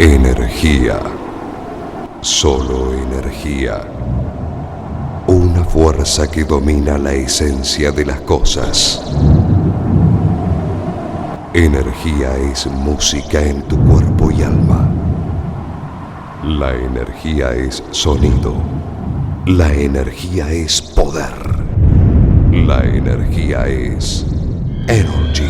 Energía. Solo energía. Una fuerza que domina la esencia de las cosas. Energía es música en tu cuerpo y alma. La energía es sonido. La energía es poder. La energía es energy.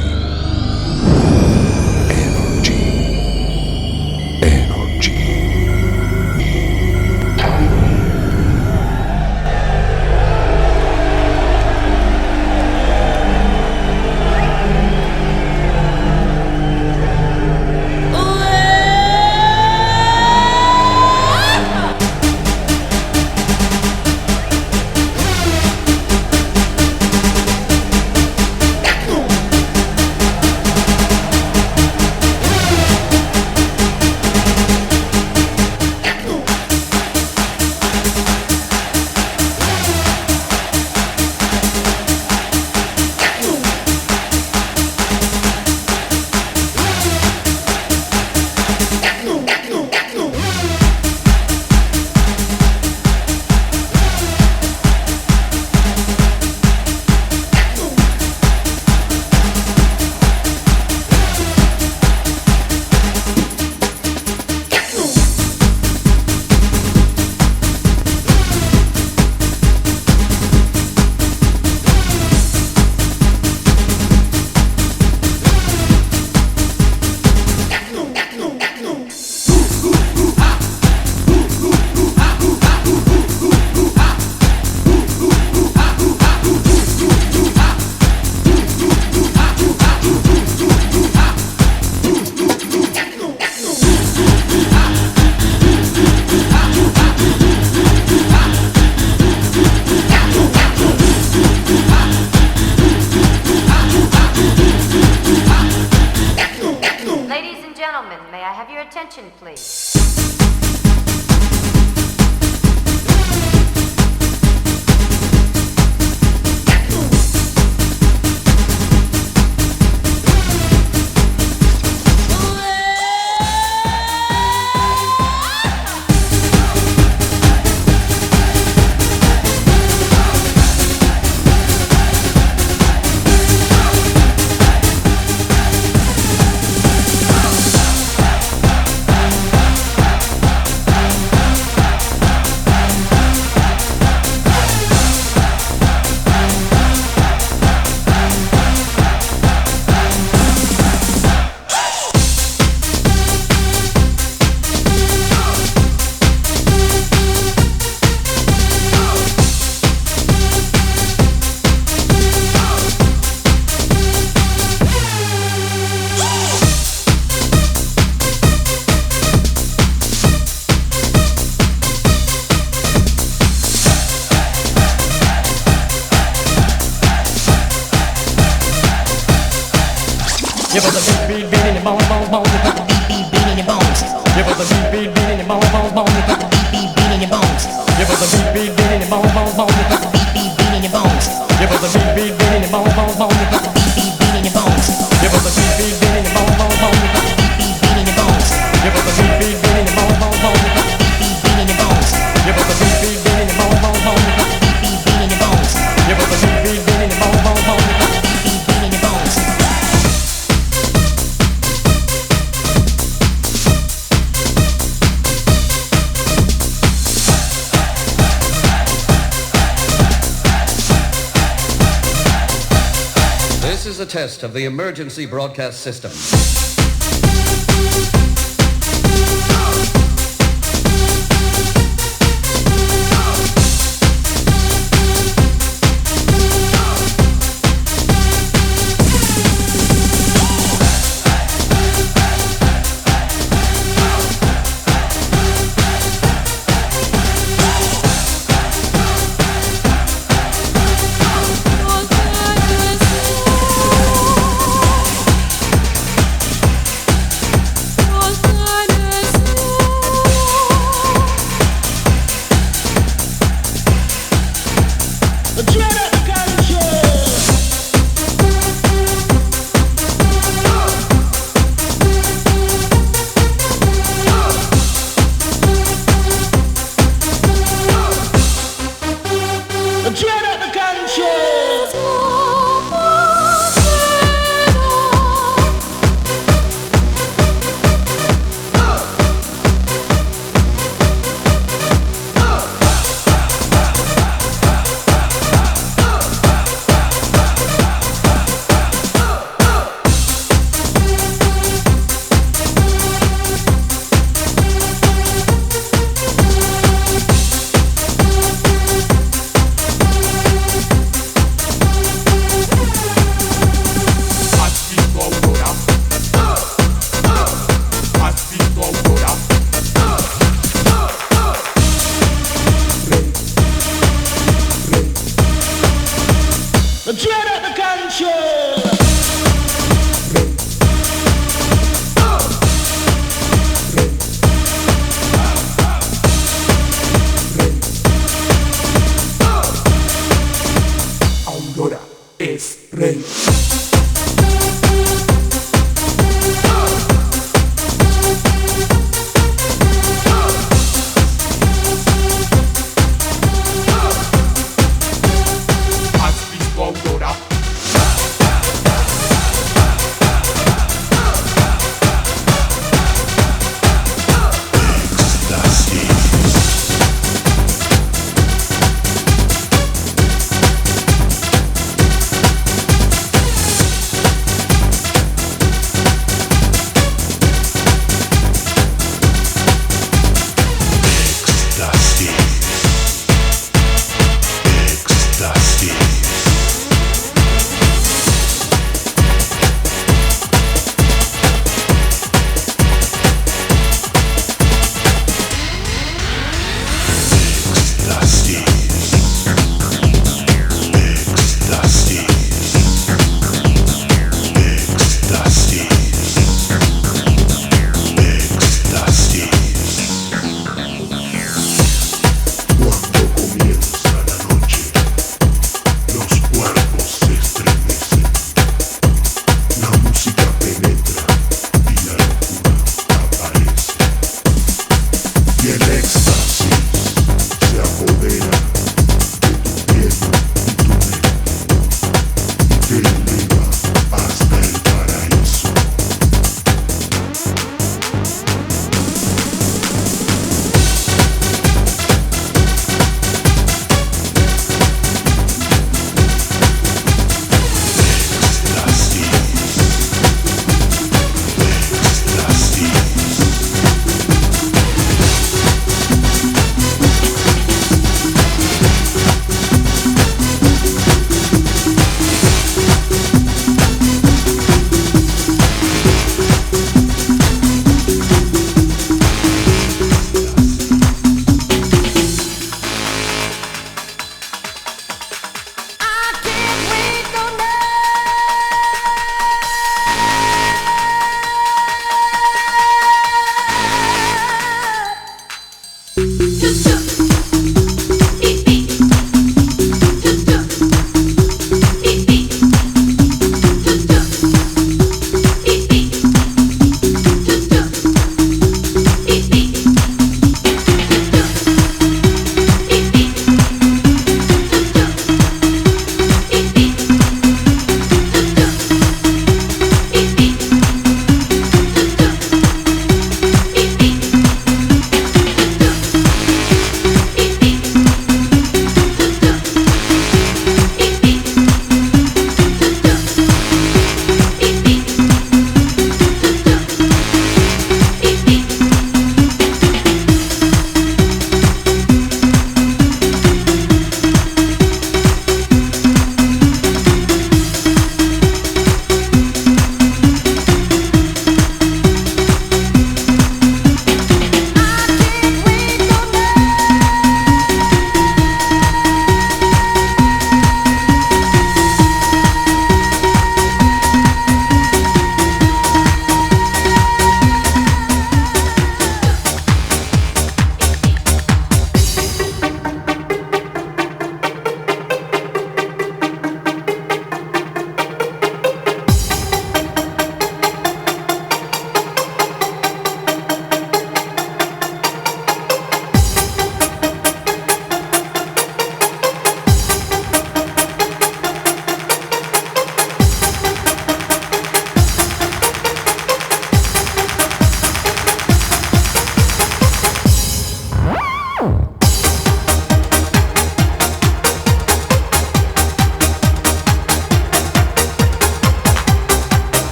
You put the beat in your bones, bones, bones. You put the beat in your bones. You put the beat in your bones, bones, bones. You put the beat in your bones. You put the beat in your bones, bones, bones. You put the beat in your bones. You put the beat in your bones, bones, bones. You put the beat in your bones. You put the beat in your bones, bones, bones. You put the beat in your bones. You put the beat in your bones, bones, bones. You put the beat in your bones. You put the beat in your bones, bones, bones. You put the beat in your bones. You put the beat in your bones, bones, bones. You put the beat in your bones. This is a test of the emergency broadcast system.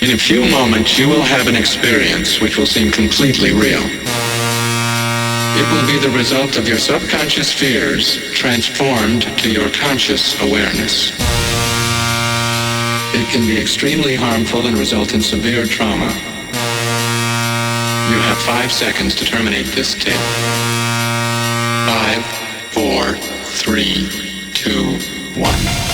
In a few moments, you will have an experience which will seem completely real. It will be the result of your subconscious fears transformed to your conscious awareness. It can be extremely harmful and result in severe trauma. You have 5 seconds to terminate this tape. 5, 4, 3, 2, 1.